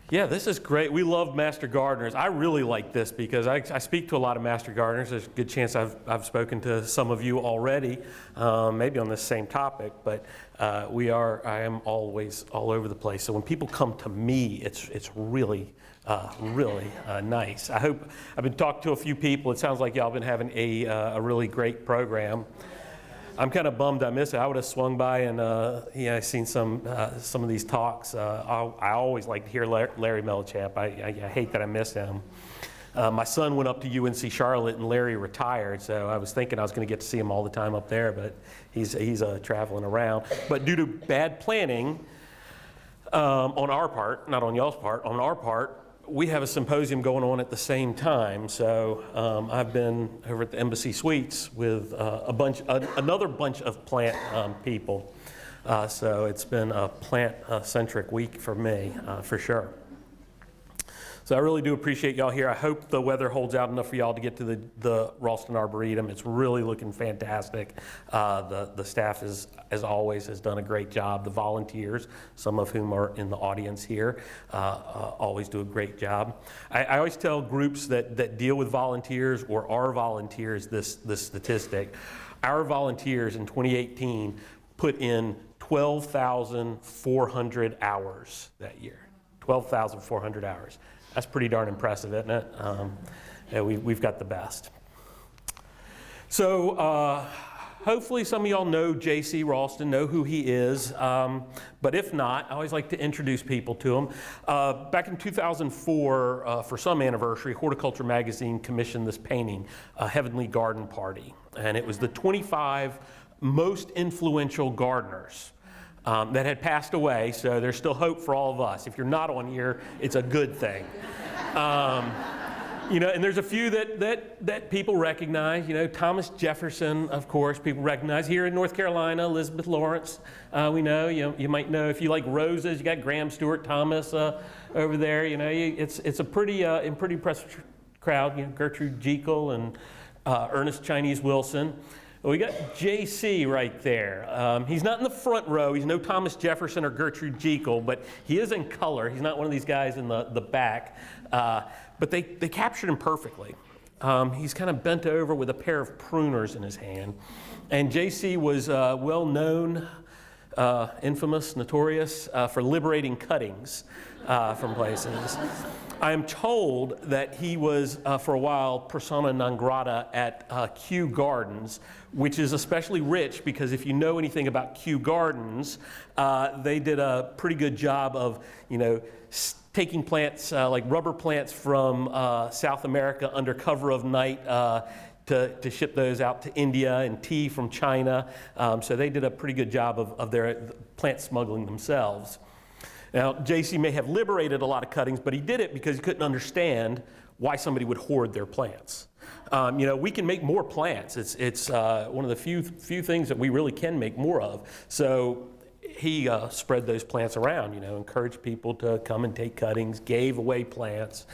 Yeah, this is great. We love master gardeners. I really like this because I speak to a lot of master gardeners. There's a good chance I've spoken to some of you already, maybe on this same topic, but I am always all over the place. So when people come to me, it's really nice. I've been talking to a few people. It sounds like y'all been having a really great program. I'm kind of bummed I missed it. I would have swung by and I've seen some of these talks. I always like to hear Larry Mellichamp. I hate that I missed him. My son went up to UNC Charlotte and Larry retired, so I was thinking I was going to get to see him all the time up there, but he's traveling around. But due to bad planning on our part, not on y'all's part, on our part, we have a symposium going on at the same time, so I've been over at the Embassy Suites with another bunch of plant people. So it's been a plant-centric week for me, for sure. So I really do appreciate y'all here. I hope the weather holds out enough for y'all to get to the Raulston Arboretum. It's really looking fantastic. The staff, as always, has done a great job. The volunteers, some of whom are in the audience here, always do a great job. I always tell groups that deal with volunteers or are volunteers this statistic. Our volunteers in 2018 put in 12,400 hours that year. 12,400 hours. That's pretty darn impressive, isn't it? Yeah, we've got the best. So hopefully some of y'all know JC Raulston, know who he is. But if not, I always like to introduce people to him. Back in 2004, for some anniversary, Horticulture Magazine commissioned this painting, Heavenly Garden Party. And it was the 25 most influential gardeners that had passed away, so there's still hope for all of us. If you're not on here, it's a good thing. And there's a few that people recognize. Thomas Jefferson, of course, people recognize. Here in North Carolina, Elizabeth Lawrence, we know. You might know if you like roses, you got Graham Stewart Thomas over there. It's a pretty impressive crowd. Gertrude Jekyll and Ernest Chinese Wilson. We got JC right there. He's not in the front row. He's no Thomas Jefferson or Gertrude Jekyll, but he is in color. He's not one of these guys in the back. But they captured him perfectly. He's kind of bent over with a pair of pruners in his hand. And JC was well known, infamous, notorious for liberating cuttings from places. I am told that he was, for a while, persona non grata at Kew Gardens, which is especially rich because if you know anything about Kew Gardens, they did a pretty good job of, taking plants, like rubber plants from South America under cover of night to ship those out to India, and tea from China. So they did a pretty good job of their plant smuggling themselves. Now, JC may have liberated a lot of cuttings, but he did it because he couldn't understand why somebody would hoard their plants. We can make more plants. It's one of the few things that we really can make more of. So he spread those plants around, encouraged people to come and take cuttings, gave away plants,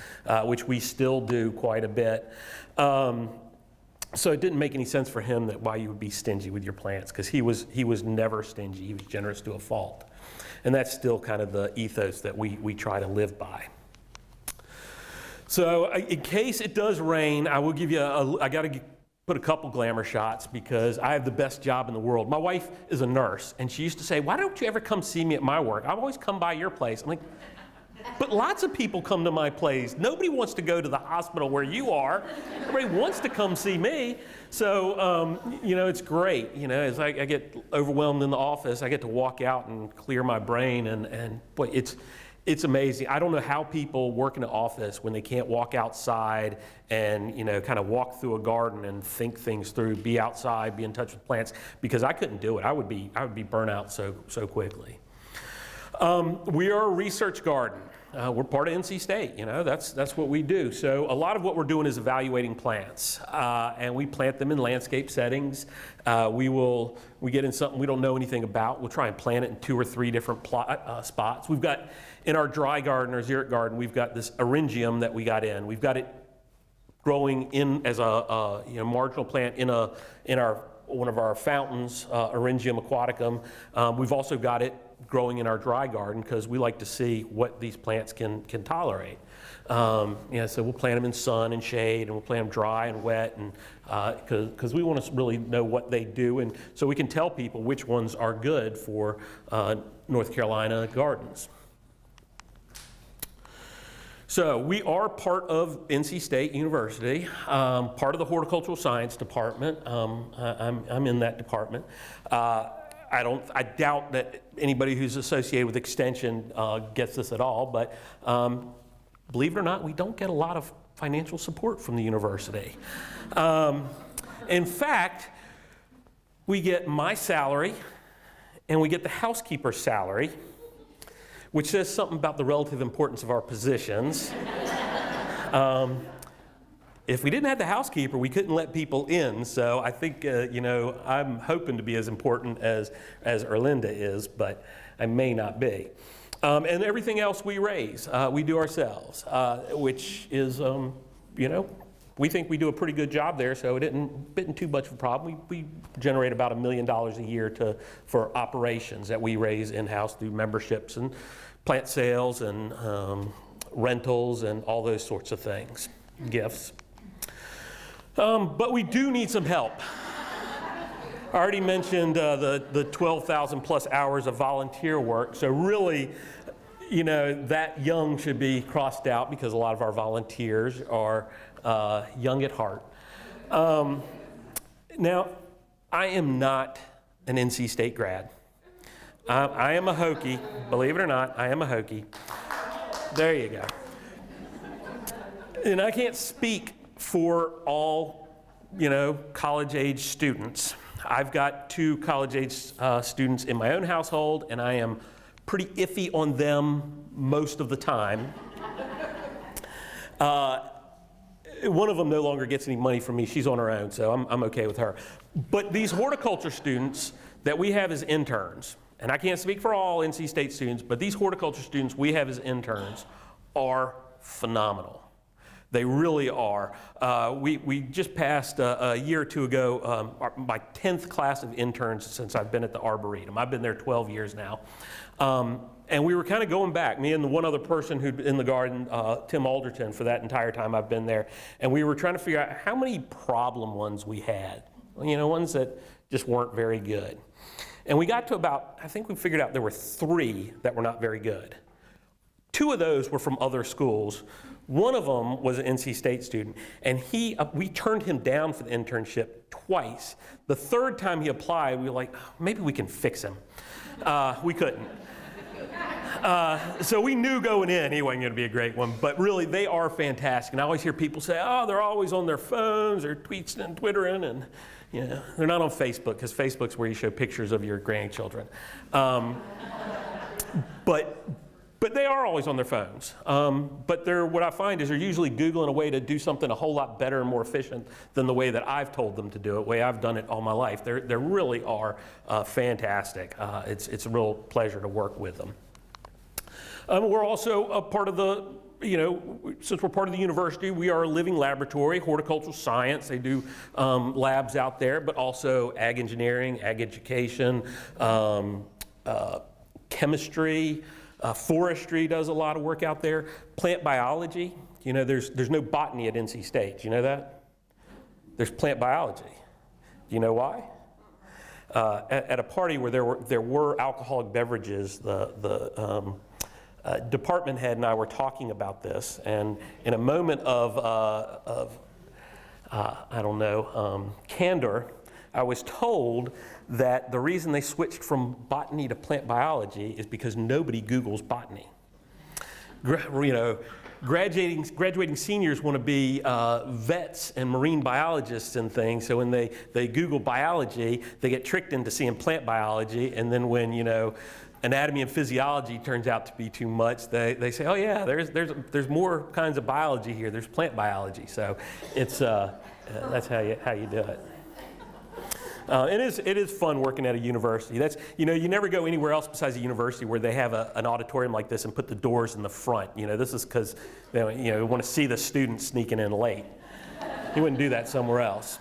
which we still do quite a bit. So it didn't make any sense for him that why you would be stingy with your plants, because he was never stingy. He was generous to a fault. And that's still kind of the ethos that we try to live by. So in case it does rain, I will give you I got to put a couple glamour shots because I have the best job in the world. My wife is a nurse, and she used to say, why don't you ever come see me at my work? I've always come by your place. I'm like, but lots of people come to my place. Nobody wants to go to the hospital where you are. Everybody wants to come see me. So, it's great. As I get overwhelmed in the office, I get to walk out and clear my brain. And boy, it's amazing. I don't know how people work in an office when they can't walk outside and, kind of walk through a garden and think things through, be outside, be in touch with plants, because I couldn't do it. I would be burnt out so quickly. We are a research garden. We're part of NC State, that's what we do. So a lot of what we're doing is evaluating plants, and we plant them in landscape settings. We get in something we don't know anything about. We'll try and plant it in 2 or 3 different spots. We've got, in our dry garden, our xeric garden, we've got this eryngium that we got in. We've got it growing in as a marginal plant in one of our fountains, Eryngium aquaticum. We've also got it growing in our dry garden because we like to see what these plants can tolerate. So we'll plant them in sun and shade, and we'll plant them dry and wet, and because we want to really know what they do, and so we can tell people which ones are good for North Carolina gardens. So we are part of NC State University, part of the Horticultural Science Department. I'm in that department. I doubt that anybody who's associated with Extension gets this at all, but believe it or not, we don't get a lot of financial support from the university. In fact, we get my salary and we get the housekeeper's salary, which says something about the relative importance of our positions. If we didn't have the housekeeper, we couldn't let people in. So I think, I'm hoping to be as important as Erlinda is, but I may not be. And everything else we raise, we do ourselves, which is, we think we do a pretty good job there, so it isn't too much of a problem. We generate about $1 million a year for operations that we raise in-house through memberships and plant sales and rentals and all those sorts of things, gifts. But we do need some help. I already mentioned the 12,000 plus hours of volunteer work, so really, that young should be crossed out because a lot of our volunteers are young at heart. Now, I am not an NC State grad. I am a Hokie, believe it or not, I am a Hokie. There you go. And I can't speak for all, college-age students. I've got 2 college-age students in my own household, and I am pretty iffy on them most of the time. One of them no longer gets any money from me. She's on her own, so I'm okay with her. But these horticulture students that we have as interns, and I can't speak for all NC State students, but these horticulture students we have as interns are phenomenal. They really are. We just passed a year or two ago my 10th class of interns since I've been at the Arboretum. I've been there 12 years now. And we were kind of going back, me and the one other person who'd in the garden, Tim Alderton, for that entire time I've been there. And we were trying to figure out how many problem ones we had, ones that just weren't very good. And we got to about, I think we figured out there were 3 that were not very good. 2 of those were from other schools. One of them was an NC State student, and we turned him down for the internship twice. The 3rd time he applied, we were like, maybe we can fix him. We couldn't. So we knew going in he wasn't going to be a great one, but really they are fantastic. And I always hear people say, they're always on their phones or tweets and Twittering, and they're not on Facebook, because Facebook's where you show pictures of your grandchildren. But they are always on their phones. But what I find is they're usually Googling a way to do something a whole lot better and more efficient than the way that I've told them to do it, the way I've done it all my life. They really are fantastic. It's a real pleasure to work with them. We're also a part of the, since we're part of the university, we are a living laboratory, horticultural science. They do labs out there, but also ag engineering, ag education, chemistry, forestry does a lot of work out there. Plant biology, there's no botany at NC State. Do you know that? There's plant biology. Do you know why? At a party where there were alcoholic beverages, the department head and I were talking about this, and in a moment of candor, I was told that the reason they switched from botany to plant biology is because nobody Googles botany. Graduating seniors want to be vets and marine biologists and things, so when they Google biology, they get tricked into seeing plant biology, and then when, anatomy and physiology turns out to be too much, they say, oh yeah, there's more kinds of biology here, there's plant biology. So it's, that's how you do it. It is fun working at a university. That's, you never go anywhere else besides a university where they have an auditorium like this and put the doors in the front. This is because they want to see the students sneaking in late. You wouldn't do that somewhere else.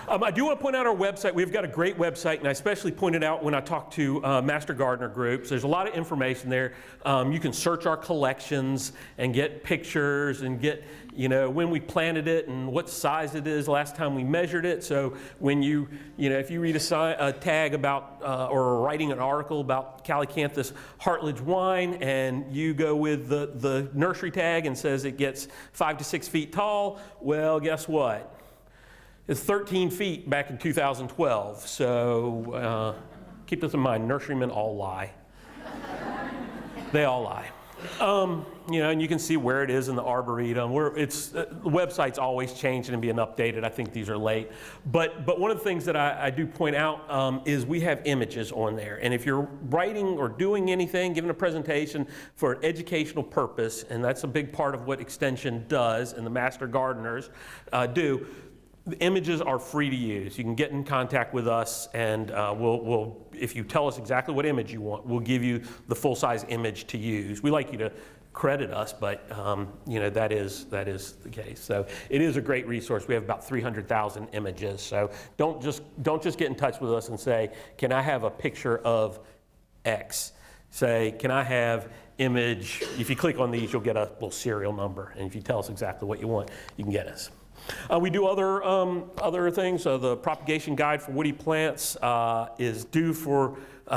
I do want to point out our website. We've got a great website, and I especially pointed out when I talked to Master Gardener groups. There's a lot of information there. You can search our collections and get pictures and get, when we planted it and what size it is last time we measured it. So when if you read a tag about or writing an article about Calycanthus Hartledge wine, and you go with the nursery tag and says it gets 5 to 6 feet tall, well, guess what? It's 13 feet back in 2012, so keep this in mind, nurserymen all lie. They all lie. And you can see where it is in the Arboretum. The website's always changing and being updated. I think these are late. But one of the things that I do point out is we have images on there. And if you're writing or doing anything, giving a presentation for an educational purpose, and that's a big part of what Extension does and the Master Gardeners do, the images are free to use. You can get in contact with us, and we'll, if you tell us exactly what image you want, we'll give you the full-size image to use. We like you to credit us, but that is the case. So it is a great resource. We have about 300,000 images. So don't just get in touch with us and say, "Can I have a picture of X?" Say, "Can I have image?" If you click on these, you'll get a little serial number, and if you tell us exactly what you want, you can get us. We do other things. The propagation guide for woody plants is due for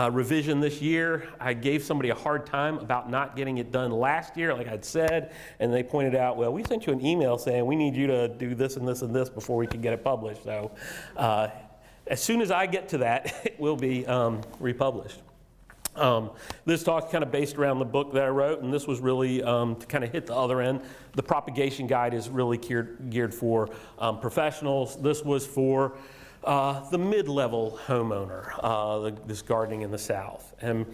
revision this year. I gave somebody a hard time about not getting it done last year, like I'd said, and they pointed out, well, we sent you an email saying we need you to do this and this and this before we can get it published. So as soon as I get to that, it will be republished. This talk kind of based around the book that I wrote, and this was really to kind of hit the other end. The propagation guide is really geared for professionals. This was for the mid-level homeowner, this gardening in the South. And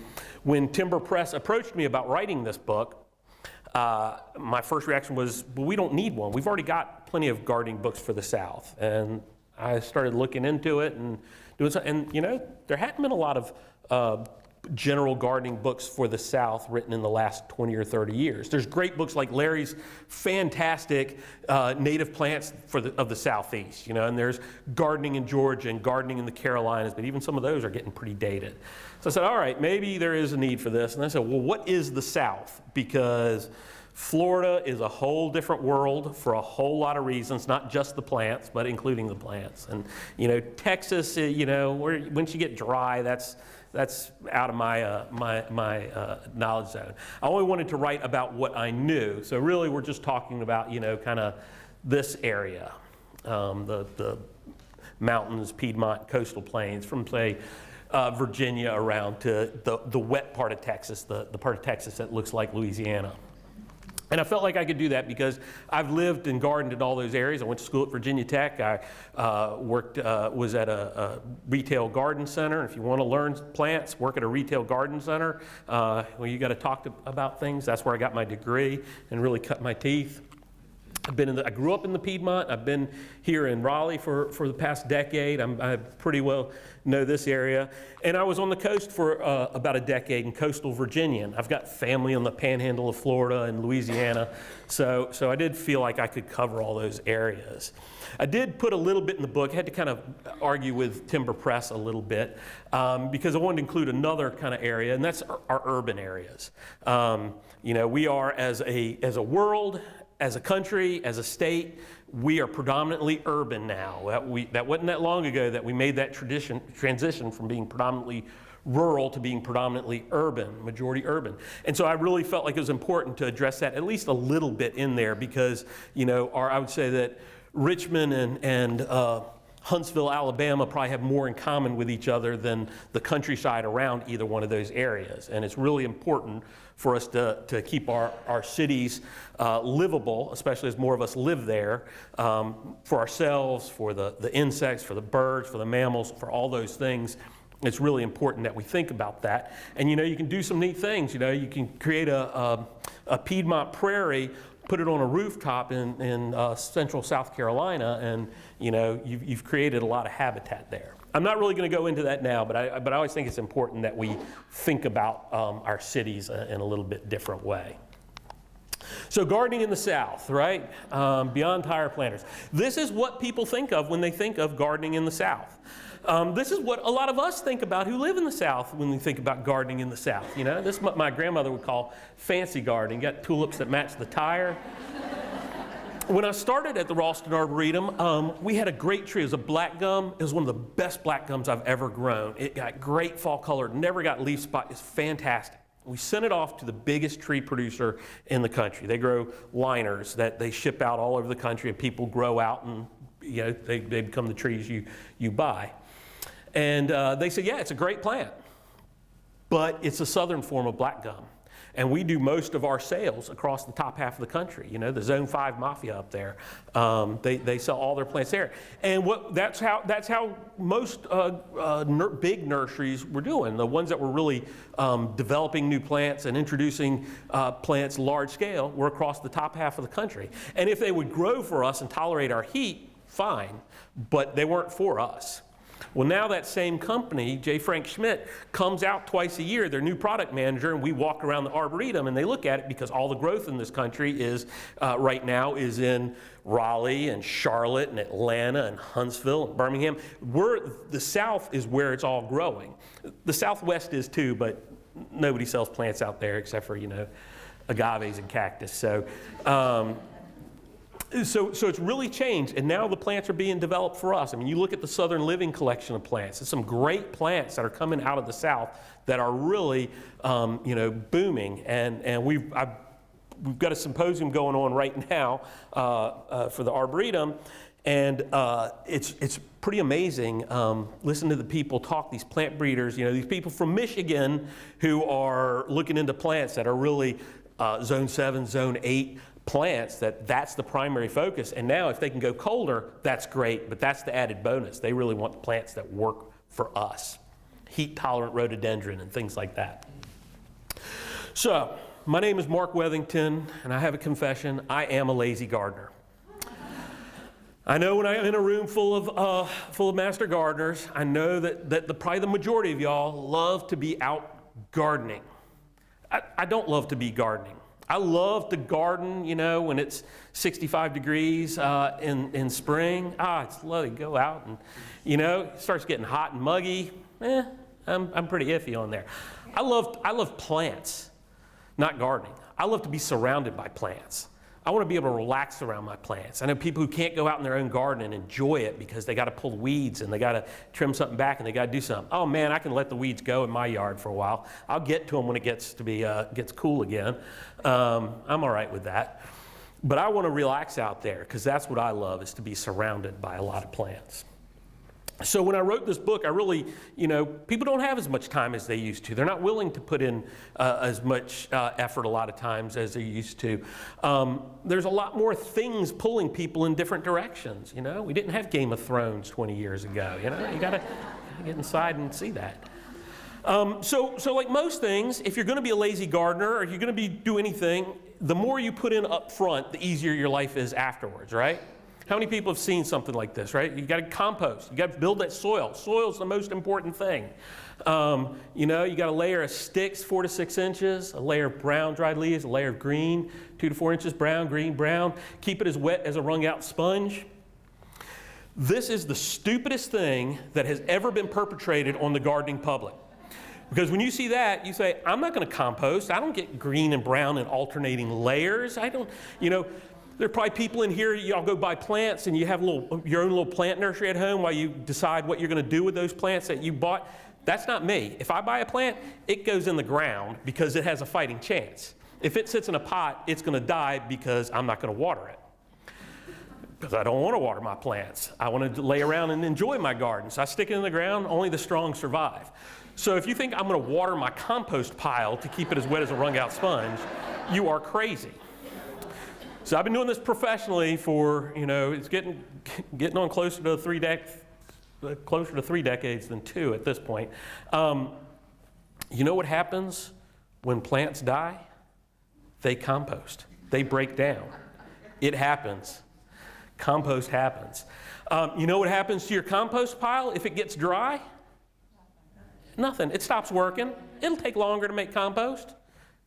when Timber Press approached me about writing this book, my first reaction was, well, we don't need one. We've already got plenty of gardening books for the South. And I started looking into it and doing something. And, there hadn't been a lot of general gardening books for the South written in the last 20 or 30 years. There's great books like Larry's fantastic native plants of the Southeast, and there's gardening in Georgia and gardening in the Carolinas, but even some of those are getting pretty dated. So I said, all right, maybe there is a need for this. And I said, well, what is the South? Because Florida is a whole different world for a whole lot of reasons, not just the plants, but including the plants. And, Texas, once you get dry, that's out of my knowledge zone. I only wanted to write about what I knew. So really we're just talking about, kind of this area, the mountains, Piedmont, coastal plains, from say Virginia around to the wet part of Texas, the part of Texas that looks like Louisiana. And I felt like I could do that because I've lived and gardened in all those areas. I went to school at Virginia Tech. I was at a retail garden center. If you want to learn plants, work at a retail garden center. You got to talk about things. That's where I got my degree and really cut my teeth. I grew up in the Piedmont. I've been here in Raleigh for the past decade. I pretty well know this area. And I was on the coast for about a decade in coastal Virginia. And I've got family on the panhandle of Florida and Louisiana. So I did feel like I could cover all those areas. I did put a little bit in the book. I had to kind of argue with Timber Press a little bit because I wanted to include another kind of area, and that's our urban areas. We are as a world, as a country, as a state, we are predominantly urban now. That wasn't that long ago that we made that transition from being predominantly rural to being predominantly urban, majority urban. And so I really felt like it was important to address that at least a little bit in there because, I would say that Richmond and Huntsville, Alabama probably have more in common with each other than the countryside around either one of those areas. And it's really important for us to keep our cities livable, especially as more of us live there, for ourselves, for the insects, for the birds, for the mammals, for all those things. It's really important that we think about that. And you can do some neat things. You can create a Piedmont prairie, put it on a rooftop in central South Carolina, and you've created a lot of habitat there. I'm not really going to go into that now, but I always think it's important that we think about our cities in a little bit different way. So gardening in the South, right? Beyond tire planters. This is what people think of when they think of gardening in the South. This is what a lot of us think about who live in the South when we think about gardening in the South. You know, this is what my grandmother would call fancy gardening. You got tulips that match the tire. When I started at the Raulston Arboretum, we had a great tree. It was a black gum. It was one of the best black gums I've ever grown. It got great fall color, never got leaf spot. It's fantastic. We sent it off to the biggest tree producer in the country. They grow liners that they ship out all over the country, and people grow out, and you know they become the trees you buy. And they said, yeah, it's a great plant, but it's a southern form of black gum. And we do most of our sales across the top half of the country. You know, the Zone 5 Mafia up there, they sell all their plants there. And that's how most big nurseries were doing. The ones that were really developing new plants and introducing plants large scale were across the top half of the country. And if they would grow for us and tolerate our heat, fine, but they weren't for us. Well, now that same company, J. Frank Schmidt, comes out twice a year, their new product manager, and we walk around the Arboretum and they look at it because all the growth in this country is, right now, is in Raleigh and Charlotte and Atlanta and Huntsville and Birmingham. The South is where it's all growing. The Southwest is too, but nobody sells plants out there except for, you know, agaves and cactus. So it's really changed, and now the plants are being developed for us. I mean, you look at the Southern Living collection of plants. There's some great plants that are coming out of the South that are really, you know, booming. And we've got a symposium going on right now for the Arboretum, and it's pretty amazing. Listen to the people talk, these plant breeders, you know, these people from Michigan who are looking into plants that are really Zone 7, Zone 8 plants, that's the primary focus. And now if they can go colder, that's great, but that's the added bonus. They really want the plants that work for us. Heat tolerant rhododendron and things like that. So, my name is Mark Weathington, and I have a confession. I am a lazy gardener. I know when I'm in a room full of master gardeners, I know that probably the majority of y'all love to be out gardening. I don't love to be gardening. I love to garden, you know, when it's 65 degrees in spring. It's lovely to go out and, you know, it starts getting hot and muggy. I'm pretty iffy on there. I love plants, not gardening. I love to be surrounded by plants. I want to be able to relax around my plants. I know people who can't go out in their own garden and enjoy it because they got to pull the weeds and they got to trim something back and they got to do something. Oh man, I can let the weeds go in my yard for a while. I'll get to them when it gets cool again. I'm all right with that. But I want to relax out there because that's what I love, is to be surrounded by a lot of plants. So when I wrote this book, I really, you know, people don't have as much time as they used to. They're not willing to put in as much effort a lot of times as they used to. There's a lot more things pulling people in different directions, you know. We didn't have Game of Thrones 20 years ago, you know. You gotta get inside and see that. So like most things, if you're gonna be a lazy gardener or if you're gonna do anything, the more you put in up front, the easier your life is afterwards, right? How many people have seen something like this, right? You got to compost. You got to build that soil. Soil's the most important thing. You know, you got a layer of sticks, 4 to 6 inches, a layer of brown dried leaves, a layer of green, 2 to 4 inches, brown, green, brown. Keep it as wet as a wrung out sponge. This is the stupidest thing that has ever been perpetrated on the gardening public. Because when you see that, you say, I'm not going to compost. I don't get green and brown in alternating layers. I don't, you know. There are probably people in here, y'all go buy plants and you have your own little plant nursery at home while you decide what you're going to do with those plants that you bought. That's not me. If I buy a plant, it goes in the ground because it has a fighting chance. If it sits in a pot, it's going to die because I'm not going to water it. Because I don't want to water my plants. I want to lay around and enjoy my garden. So I stick it in the ground, only the strong survive. So if you think I'm going to water my compost pile to keep it as wet as a wrung out sponge, you are crazy. So I've been doing this professionally for, you know, it's getting on closer to 3 decades than 2 at this point. You know what happens when plants die? They compost. They break down. It happens. Compost happens. You know what happens to your compost pile if it gets dry? Nothing. It stops working. It'll take longer to make compost.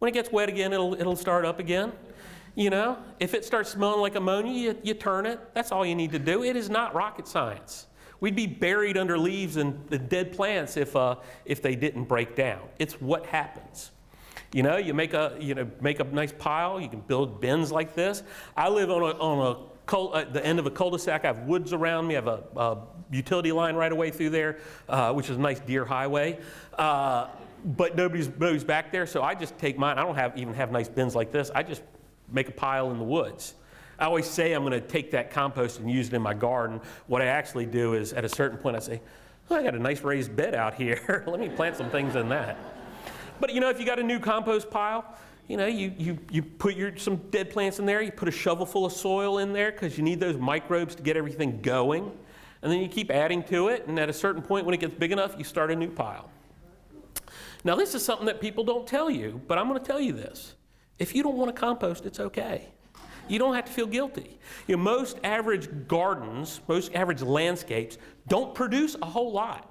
When it gets wet again, it'll start up again. You know, if it starts smelling like ammonia, you turn it. That's all you need to do. It is not rocket science. We'd be buried under leaves and the dead plants if they didn't break down. It's what happens. You know, you make a nice pile. You can build bins like this. I live at the end of a cul-de-sac. I have woods around me. I have a utility line right away through there, which is a nice deer highway. But nobody's back there, so I just take mine. I don't even have nice bins like this. I just make a pile in the woods. I always say I'm going to take that compost and use it in my garden. What I actually do is, at a certain point, I say, oh, I got a nice raised bed out here. Let me plant some things in that. But you know, if you got a new compost pile, you know, you put some dead plants in there. You put a shovel full of soil in there because you need those microbes to get everything going. And then you keep adding to it. And at a certain point, when it gets big enough, you start a new pile. Now, this is something that people don't tell you, but I'm going to tell you this. If you don't want to compost, it's okay. You don't have to feel guilty. You know, most average gardens, most average landscapes don't produce a whole lot.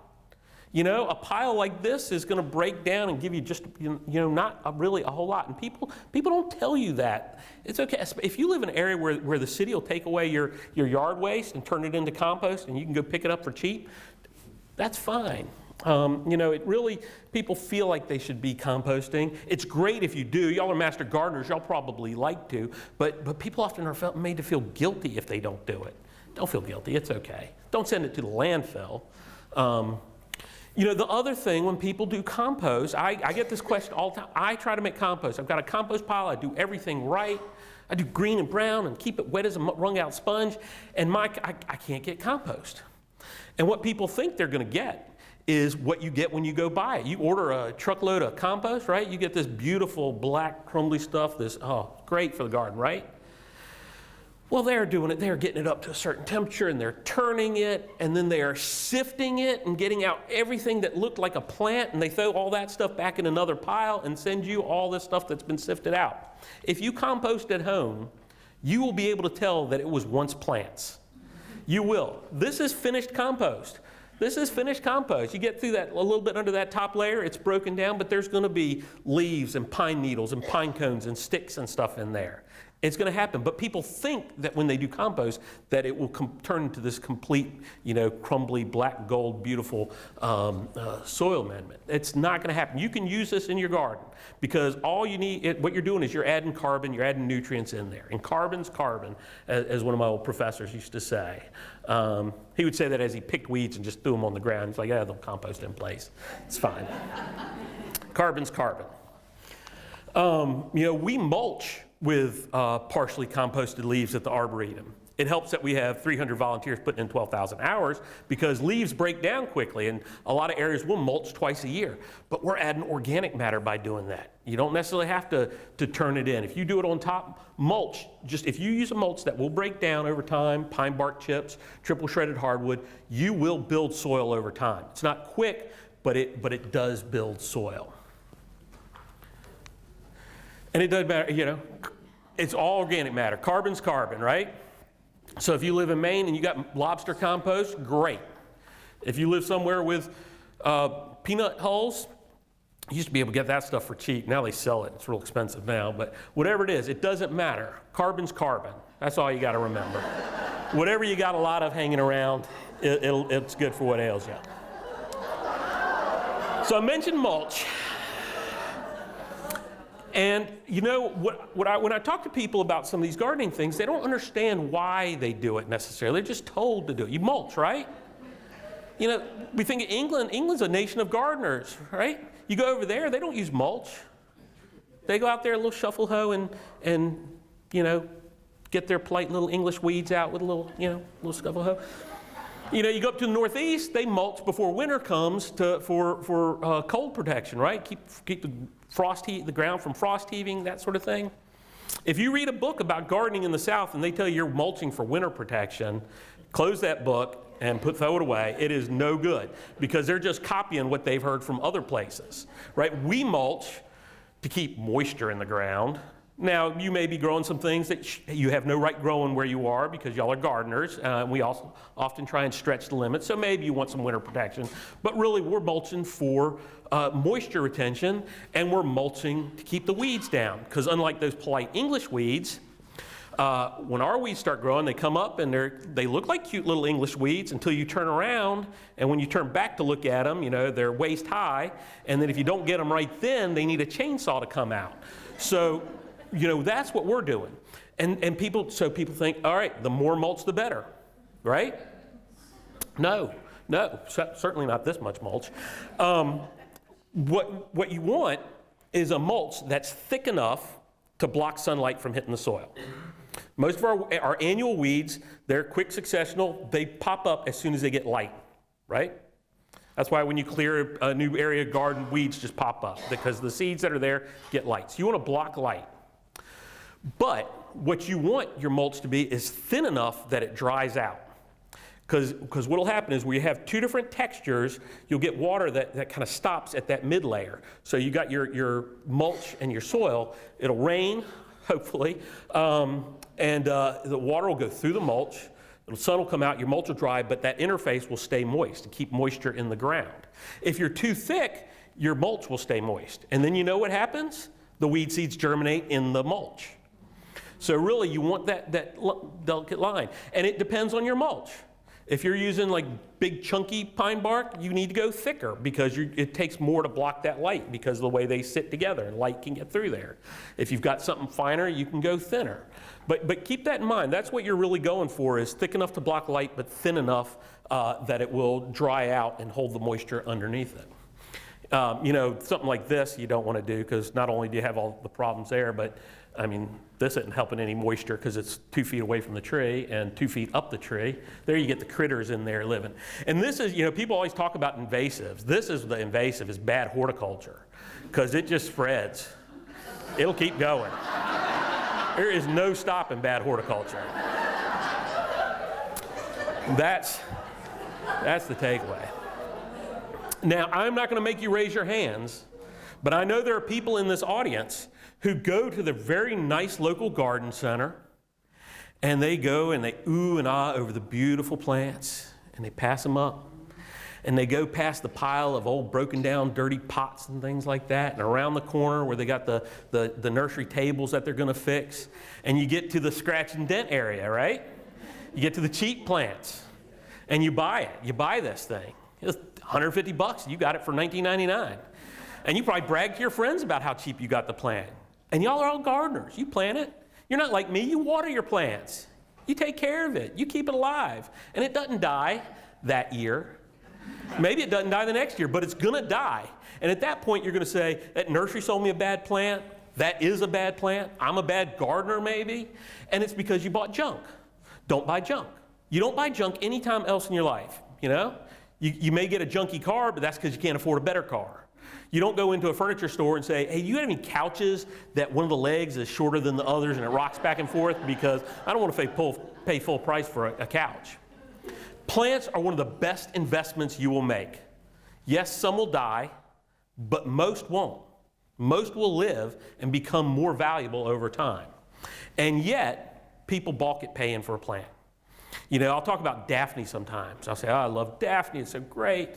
You know, a pile like this is going to break down and give you just, not really a whole lot. And people don't tell you that. It's okay. If you live in an area where the city will take away your yard waste and turn it into compost and you can go pick it up for cheap, that's fine. It really, people feel like they should be composting. It's great if you do. Y'all are master gardeners. Y'all probably like to. But people often are made to feel guilty if they don't do it. Don't feel guilty. It's okay. Don't send it to the landfill. The other thing, when people do compost, I get this question all the time. I try to make compost. I've got a compost pile. I do everything right. I do green and brown and keep it wet as a wrung out sponge. And I can't get compost. And what people think they're going to get is what you get when you go buy it. You order a truckload of compost, right? You get this beautiful black crumbly stuff, great for the garden, right? Well, they're doing it, they're getting it up to a certain temperature and they're turning it and then they are sifting it and getting out everything that looked like a plant and they throw all that stuff back in another pile and send you all this stuff that's been sifted out. If you compost at home, you will be able to tell that it was once plants. You will. This is finished compost. This is finished compost. You get through that a little bit under that top layer, it's broken down, but there's going to be leaves and pine needles and pine cones and sticks and stuff in there. It's going to happen, but people think that when they do compost that it will turn into this complete, crumbly, black gold, beautiful soil amendment. It's not going to happen. You can use this in your garden because all you need, what you're doing is you're adding carbon, you're adding nutrients in there. And carbon's carbon, as one of my old professors used to say. He would say that as he picked weeds and just threw them on the ground. He's like, yeah, they'll compost in place. It's fine. Carbon's carbon. We mulch with partially composted leaves at the Arboretum. It helps that we have 300 volunteers putting in 12,000 hours because leaves break down quickly and a lot of areas will mulch twice a year. But we're adding organic matter by doing that. You don't necessarily have to turn it in. If you do it on top, mulch, if you use a mulch that will break down over time, pine bark chips, triple shredded hardwood, you will build soil over time. It's not quick, but it does build soil. And it doesn't matter, it's all organic matter. Carbon's carbon, right? So if you live in Maine and you got lobster compost, great. If you live somewhere with peanut hulls, you used to be able to get that stuff for cheap. Now they sell it. It's real expensive now. But whatever it is, it doesn't matter. Carbon's carbon. That's all you got to remember. Whatever you got a lot of hanging around, it's good for what ails you. So I mentioned mulch. And when I talk to people about some of these gardening things, they don't understand why they do it necessarily. They're just told to do it. You mulch, right? We think of England. England's a nation of gardeners, right? You go over there, they don't use mulch. They go out there a little shuffle hoe and get their polite little English weeds out with a little shuffle hoe. You go up to the Northeast, they mulch before winter comes for cold protection, right? Keep the ground from frost heaving, that sort of thing. If you read a book about gardening in the South and they tell you you're mulching for winter protection, close that book and throw it away. It is no good because they're just copying what they've heard from other places, right? We mulch to keep moisture in the ground. Now, you may be growing some things that you have no right growing where you are because y'all are gardeners. We also often try and stretch the limits, so maybe you want some winter protection. But really, we're mulching for moisture retention, and we're mulching to keep the weeds down because unlike those polite English weeds, When our weeds start growing, they come up and they look like cute little English weeds until you turn around, and when you turn back to look at them, they're waist high, and then if you don't get them right then, they need a chainsaw to come out. So, that's what we're doing. And people think, all right, the more mulch, the better, right? No, certainly not this much mulch. What you want is a mulch that's thick enough to block sunlight from hitting the soil. Most of our annual weeds, they're quick successional. They pop up as soon as they get light, right? That's why when you clear a new area of garden, weeds just pop up because the seeds that are there get light. So you want to block light. But what you want your mulch to be is thin enough that it dries out. Because what will happen is where you have two different textures, you'll get water that kind of stops at that mid layer. So you got your mulch and your soil. It'll rain, hopefully, and the water will go through the mulch. The sun will come out, your mulch will dry, but that interface will stay moist and keep moisture in the ground. If you're too thick, your mulch will stay moist. And then you know what happens? The weed seeds germinate in the mulch. So really you want that delicate line. And it depends on your mulch. If you're using like big chunky pine bark, you need to go thicker because it takes more to block that light because of the way they sit together and light can get through there. If you've got something finer, you can go thinner. But keep that in mind. That's what you're really going for, is thick enough to block light but thin enough that it will dry out and hold the moisture underneath it. Something like this you don't want to do because not only do you have all the problems there, but this isn't helping any moisture because it's 2 feet away from the tree and 2 feet up the tree. There you get the critters in there living. And this is, people always talk about invasives. This is the invasive, is bad horticulture because it just spreads. It'll keep going. There is no stopping bad horticulture. That's the takeaway. Now, I'm not going to make you raise your hands, but I know there are people in this audience who go to the very nice local garden center, and they go and they ooh and ah over the beautiful plants, and they pass them up, and they go past the pile of old broken down dirty pots and things like that, and around the corner where they got the nursery tables that they're going to fix, and you get to the scratch and dent area, right? You get to the cheap plants, and you buy it. You buy this thing. It's $150. You got it for $19.99. And you probably brag to your friends about how cheap you got the plant. And y'all are all gardeners. You plant it. You're not like me. You water your plants. You take care of it. You keep it alive. And it doesn't die that year. Maybe it doesn't die the next year, but it's going to die. And at that point, you're going to say, that nursery sold me a bad plant. That is a bad plant. I'm a bad gardener, maybe. And it's because you bought junk. Don't buy junk. You don't buy junk anytime else in your life, You may get a junky car, but that's because you can't afford a better car. You don't go into a furniture store and say, hey, you have any couches that one of the legs is shorter than the others and it rocks back and forth, because I don't want to pay full price for a couch. Plants are one of the best investments you will make. Yes, some will die, but most won't. Most will live and become more valuable over time. And yet, people balk at paying for a plant. I'll talk about Daphne sometimes. I'll say, oh, I love Daphne, it's so great.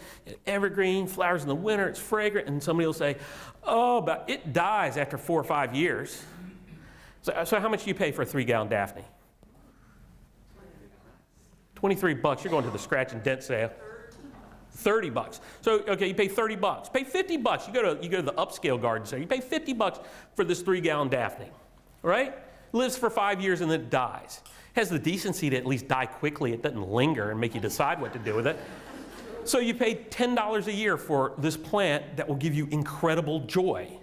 Evergreen, flowers in the winter, it's fragrant. And somebody will say, oh, but it dies after 4 or 5 years. So how much do you pay for a 3-gallon Daphne? $23. You're going to the scratch and dent sale. $30. So, okay, you pay $30. Pay $50. You go to the upscale garden center. You pay $50 for this 3-gallon Daphne, right? Lives for 5 years and then it dies. Has the decency to at least die quickly. It doesn't linger and make you decide what to do with it. So you pay $10 a year for this plant that will give you incredible joy.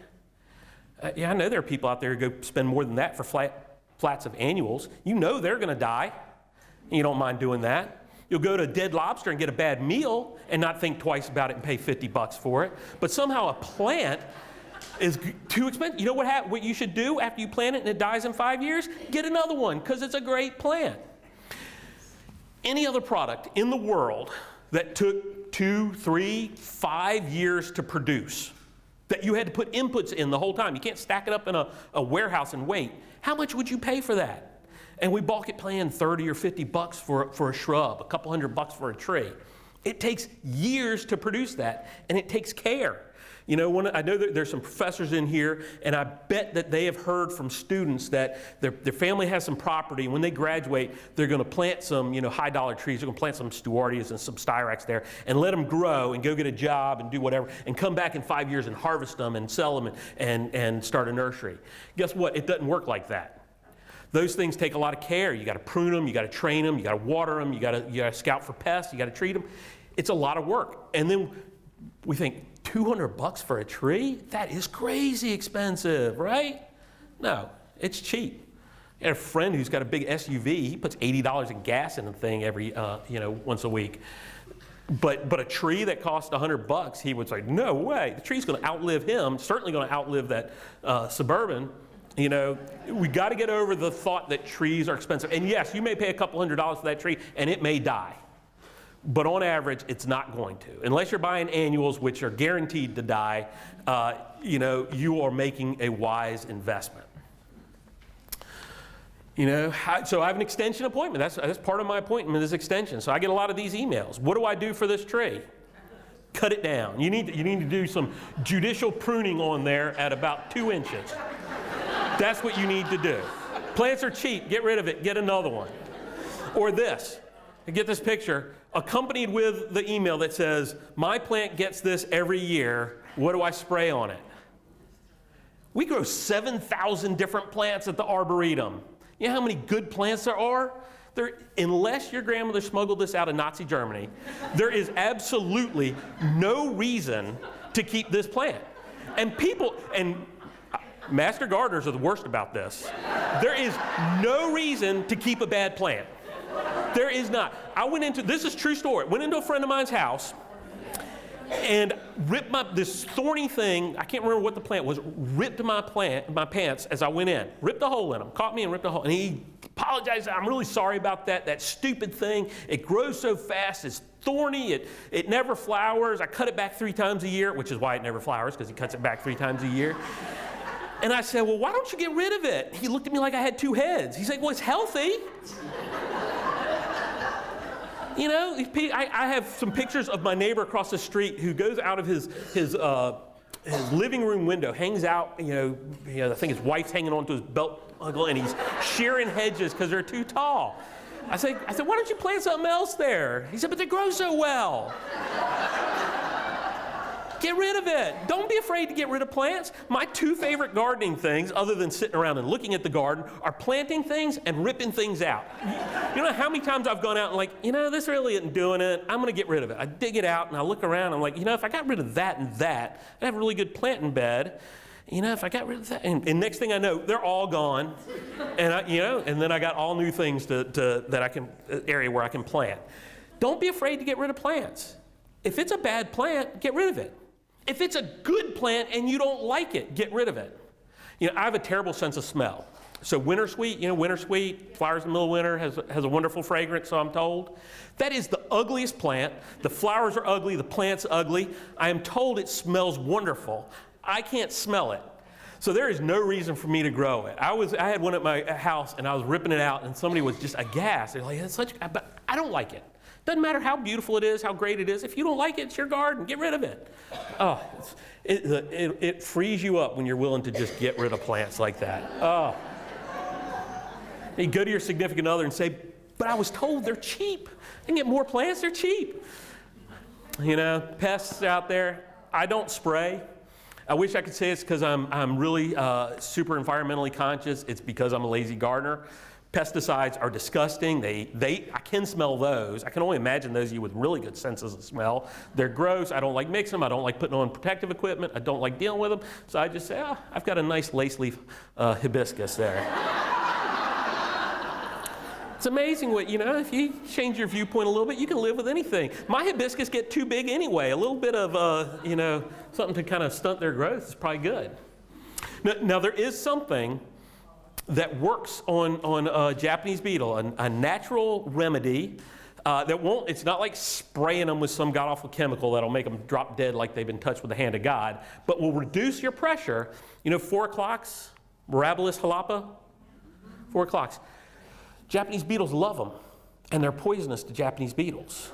I know there are people out there who go spend more than that for flats of annuals. They're going to die. And you don't mind doing that. You'll go to Dead Lobster and get a bad meal and not think twice about it and pay $50 for it. But somehow a plant is too expensive. You know what you should do after you plant it and it dies in 5 years? Get another one, because it's a great plant. Any other product in the world that took 2, 3, 5 years to produce, that you had to put inputs in the whole time, you can't stack it up in a warehouse and wait, how much would you pay for that? And we balk at paying $30 or $50 for a shrub, a couple $100 for a tree. It takes years to produce that, and it takes care. You know, I know that there's some professors in here, and I bet that they have heard from students that their family has some property, and when they graduate, they're going to plant some, high dollar trees. They're going to plant some Stewardias and some Styrax there, and let them grow and go get a job and do whatever, and come back in 5 years and harvest them and sell them and start a nursery. Guess what? It doesn't work like that. Those things take a lot of care. You got to prune them, you got to train them, you got to water them, you got to scout for pests, you got to treat them. It's a lot of work. And then we think, $200 for a tree? That is crazy expensive, right? No, it's cheap. I had a friend who's got a big SUV. He puts $80 in gas in the thing every, once a week. But a tree that costs $100, he would say, no way. The tree's going to outlive him. Certainly going to outlive that Suburban. We got to get over the thought that trees are expensive. And yes, you may pay a couple $100s for that tree, and it may die. But on average, it's not going to. Unless you're buying annuals, which are guaranteed to die, you are making a wise investment. So I have an extension appointment. That's part of my appointment is extension. So I get a lot of these emails. What do I do for this tree? Cut it down. You need to do some judicial pruning on there at about 2 inches. That's what you need to do. Plants are cheap. Get rid of it. Get another one. Or this. Get this picture, accompanied with the email that says, my plant gets this every year. What do I spray on it? We grow 7,000 different plants at the Arboretum. You know how many good plants there are? Unless your grandmother smuggled this out of Nazi Germany, there is absolutely no reason to keep this plant. And master gardeners are the worst about this. There is no reason to keep a bad plant. There is not. This is true story. Went into a friend of mine's house and ripped this thorny thing, I can't remember what the plant was, ripped my pants as I went in. Ripped a hole in them. Caught me and ripped a hole. And he apologized. I'm really sorry about that stupid thing. It grows so fast. It's thorny. It never flowers. I cut it back 3 times a year, which is why it never flowers, because he cuts it back 3 times a year. And I said, well, why don't you get rid of it? He looked at me like I had 2 heads. He's like, well, it's healthy. I have some pictures of my neighbor across the street who goes out of his living room window, hangs out, I think his wife's hanging onto his belt buckle, and he's shearing hedges because they're too tall. I said, why don't you plant something else there? He said, but they grow so well. Get rid of it. Don't be afraid to get rid of plants. My 2 favorite gardening things, other than sitting around and looking at the garden, are planting things and ripping things out. You know how many times I've gone out and this really isn't doing it. I'm going to get rid of it. I dig it out and I look around. I'm like, if I got rid of that and that, I'd have a really good planting bed. If I got rid of that, and next thing I know, they're all gone. And and then I got all new things that I can area where I can plant. Don't be afraid to get rid of plants. If it's a bad plant, get rid of it. If it's a good plant and you don't like it, get rid of it. I have a terrible sense of smell. So winter sweet, flowers in the middle of winter, has a wonderful fragrance, so I'm told. That is the ugliest plant. The flowers are ugly, the plant's ugly. I am told it smells wonderful. I can't smell it. So there is no reason for me to grow it. I had one at my house and I was ripping it out and somebody was just aghast. They're like, but I don't like it. Doesn't matter how beautiful it is, how great it is. If you don't like it, it's your garden. Get rid of it. Oh, it frees you up when you're willing to just get rid of plants like that. Oh. You go to your significant other and say, but I was told they're cheap. I can get more plants, they're cheap. Pests out there, I don't spray. I wish I could say it's because I'm really super environmentally conscious. It's because I'm a lazy gardener. Pesticides are disgusting. I can smell those. I can only imagine those of you with really good senses of smell. They're gross. I don't like mixing them. I don't like putting on protective equipment. I don't like dealing with them. So I just say, I've got a nice lace leaf hibiscus there. It's amazing what, if you change your viewpoint a little bit, you can live with anything. My hibiscus get too big anyway. A little bit of, something to kind of stunt their growth is probably good. Now there is something that works on Japanese beetle, a natural remedy that won't, it's not like spraying them with some god-awful chemical that'll make them drop dead like they've been touched with the hand of God, but will reduce your pressure. 4 o'clocks, Mirabilis jalapa, 4 o'clocks. Japanese beetles love them, and they're poisonous to Japanese beetles.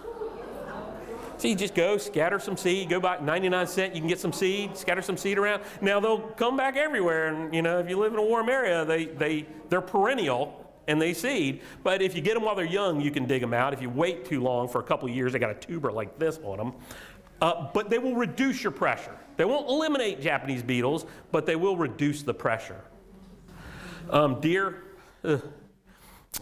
So you just go scatter some seed, go buy 99 cents, you can get some seed, scatter some seed around. Now they'll come back everywhere, and if you live in a warm area, they're perennial and they seed. But if you get them while they're young, you can dig them out. If you wait too long, for a couple of years, they got a tuber like this on them. But they will reduce your pressure. They won't eliminate Japanese beetles, but they will reduce the pressure. Deer.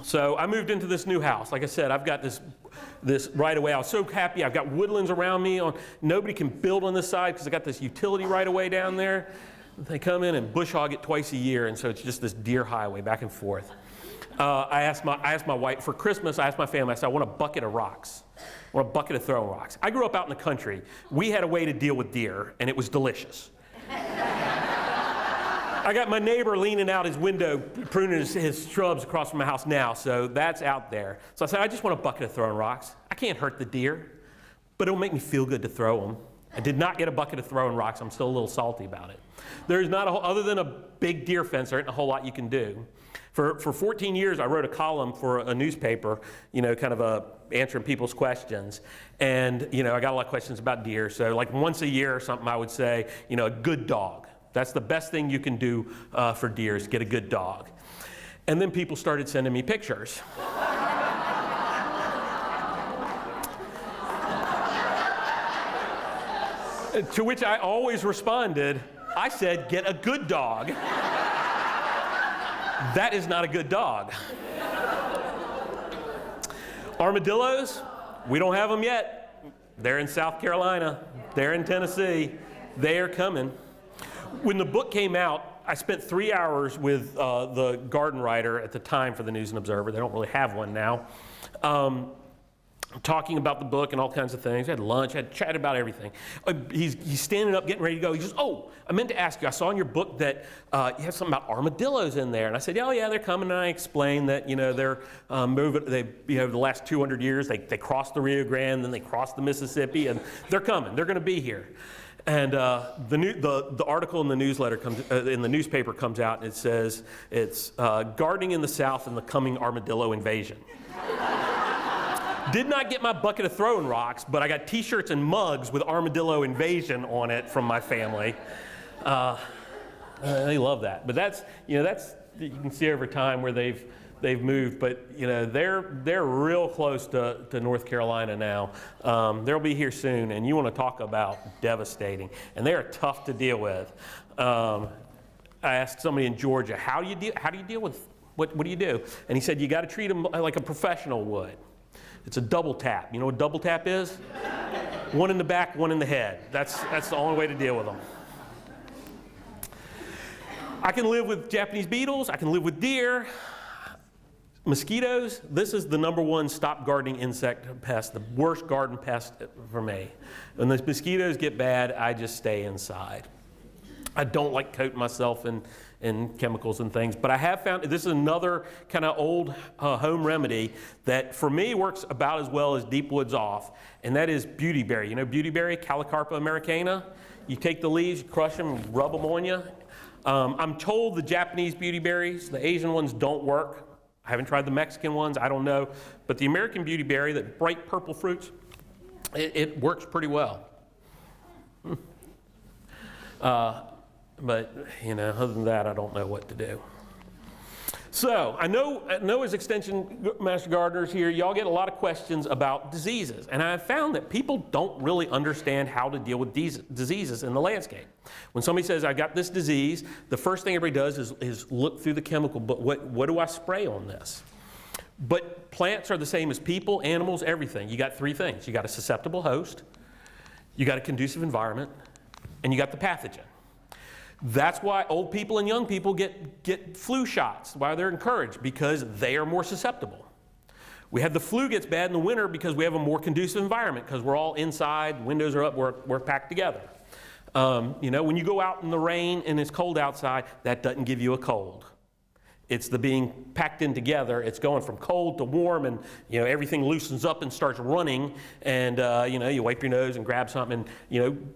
So I moved into this new house. Like I said, I've got this right away. I was so happy. I've got woodlands around me. Nobody can build on this side because I got this utility right away down there. They come in and bush hog it twice a year, and so it's just this deer highway back and forth. I asked my wife for Christmas. I asked my family. I said, I want a bucket of rocks. I want a bucket of throwing rocks. I grew up out in the country. We had a way to deal with deer, and it was delicious. I got my neighbor leaning out his window, pruning his shrubs across from my house now, so that's out there. So I said, I just want a bucket of throwing rocks. I can't hurt the deer, but it'll make me feel good to throw them. I did not get a bucket of throwing rocks. I'm still a little salty about it. There's not other than a big deer fence, there isn't a whole lot you can do. For 14 years, I wrote a column for a newspaper, kind of answering people's questions. And, I got a lot of questions about deer. So like once a year or something, I would say, a good dog. That's the best thing you can do for deer is get a good dog. And then people started sending me pictures. To which I always responded, I said, get a good dog. That is not a good dog. Armadillos, we don't have them yet. They're in South Carolina. They're in Tennessee. They are coming. When the book came out, I spent 3 hours with the garden writer at the time for the News and Observer. They don't really have one now. Talking about the book and all kinds of things. I had lunch, I had chat about everything. He's standing up, getting ready to go. He goes, oh, I meant to ask you, I saw in your book that you have something about armadillos in there. And I said, oh yeah, they're coming. And I explained that, they're moving, the last 200 years, they crossed the Rio Grande, then they crossed the Mississippi, and they're coming. They're going to be here. And the article in the newsletter in the newspaper comes out, and it says, it's gardening in the South and the coming armadillo invasion. Did not get my bucket of throwing rocks, but I got t-shirts and mugs with armadillo invasion on it from my family. They love that. But that's you can see over time where they've moved, but they're real close to North Carolina now. They'll be here soon, and you want to talk about devastating, and they are tough to deal with. I asked somebody in Georgia, how do you deal with what do you do? And he said you got to treat them like a professional would. It's a double tap. You know what double tap is? One in the back, one in the head. That's the only way to deal with them. I can live with Japanese beetles. I can live with deer. Mosquitoes, this is the #1 stop gardening insect pest, the worst garden pest for me. When the mosquitoes get bad, I just stay inside. I don't like coating myself in chemicals and things, but I have found this is another kind of old home remedy that for me works about as well as Deep Woods Off, and that is beautyberry. You know beautyberry, Calicarpa americana? You take the leaves, you crush them, and rub them on you. I'm told the Japanese beautyberries, the Asian ones don't work. I haven't tried the Mexican ones, I don't know, but the American beautyberry, that bright purple fruits, it works pretty well. But, other than that, I don't know what to do. So, I know as Extension Master Gardeners here, y'all get a lot of questions about diseases. And I've found that people don't really understand how to deal with these diseases in the landscape. When somebody says, I got this disease, the first thing everybody does is look through the chemical, but what do I spray on this? But plants are the same as people, animals, everything. You got 3 things. You got a susceptible host, you got a conducive environment, and you got the pathogen. That's why old people and young people get flu shots, why they're encouraged, because they are more susceptible. We have the flu gets bad in the winter because we have a more conducive environment, because we're all inside, windows are up, we're packed together. When you go out in the rain and it's cold outside, that doesn't give you a cold. It's the being packed in together. It's going from cold to warm, and everything loosens up and starts running, and you wipe your nose and grab something, and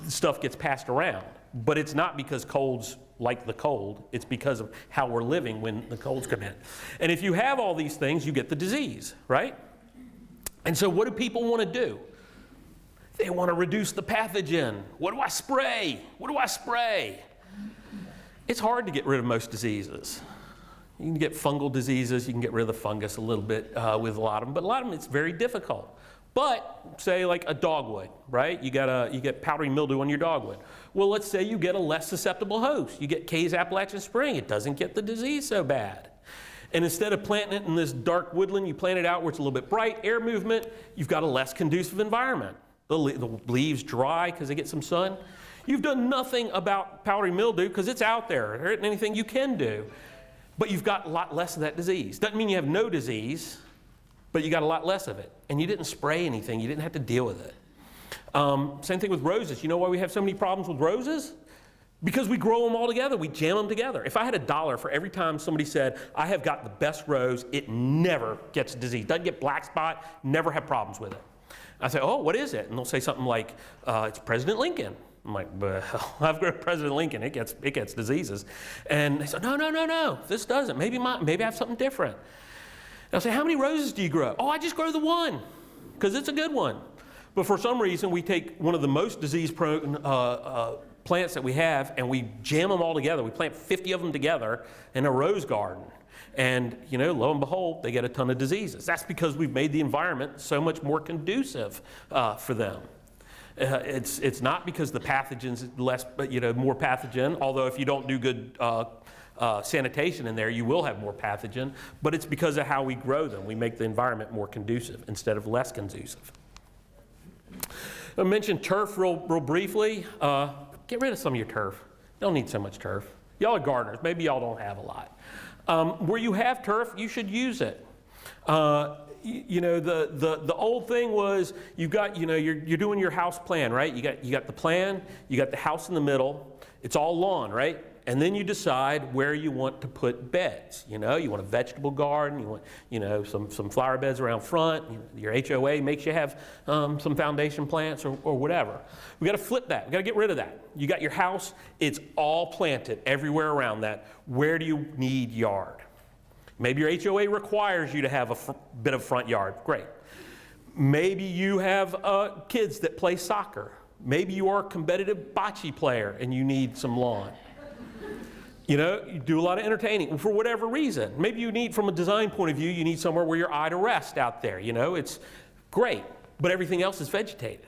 stuff gets passed around. But it's not because colds like the cold, it's because of how we're living when the colds come in. And if you have all these things, you get the disease, right? And so what do people want to do? They want to reduce the pathogen. What do I spray? What do I spray? It's hard to get rid of most diseases. You can get fungal diseases, you can get rid of the fungus a little bit with a lot of them, but a lot of them it's very difficult. But say like a dogwood, right? You get powdery mildew on your dogwood. Well, let's say you get a less susceptible host. You get Kay's Appalachian Spring. It doesn't get the disease so bad. And instead of planting it in this dark woodland, you plant it out where it's a little bit bright, air movement, you've got a less conducive environment. The leaves dry because they get some sun. You've done nothing about powdery mildew because it's out there. There isn't anything you can do. But you've got a lot less of that disease. Doesn't mean you have no disease, but you got a lot less of it. And you didn't spray anything. You didn't have to deal with it. Same thing with roses. You know why we have so many problems with roses? Because we grow them all together. We jam them together. If I had $1 for every time somebody said, I have got the best rose, it never gets disease. Doesn't get black spot, never have problems with it. I say, oh, what is it? And they'll say something like, it's President Lincoln. I'm like, well, I've grown President Lincoln, it gets diseases. And they say, no, this doesn't. Maybe I have something different. And I'll say, how many roses do you grow? Oh, I just grow the one, because it's a good one. But for some reason, we take one of the most disease-prone plants that we have, and we jam them all together. We plant 50 of them together in a rose garden. And, lo and behold, they get a ton of diseases. That's because we've made the environment so much more conducive for them. It's not because the pathogen's less, but more pathogen, although if you don't do good sanitation in there, you will have more pathogen, but it's because of how we grow them. We make the environment more conducive instead of less conducive. I mentioned turf real briefly. Get rid of some of your turf. You don't need so much turf. Y'all are gardeners. Maybe y'all don't have a lot. Where you have turf, you should use it. The old thing was you're doing your house plan, right? You got the plan, you got the house in the middle. It's all lawn, right? And then you decide where you want to put beds. You want a vegetable garden, you want some flower beds around front. Your HOA makes you have some foundation plants or whatever. We got to flip that. We got to get rid of that. You got your house, it's all planted everywhere around that. Where do you need yard? Maybe your HOA requires you to have a bit of front yard. Great. Maybe you have kids that play soccer. Maybe you are a competitive bocce player and you need some lawn. You do a lot of entertaining for whatever reason. Maybe you need, from a design point of view, you need somewhere where your eye to rest out there. It's great, but everything else is vegetated.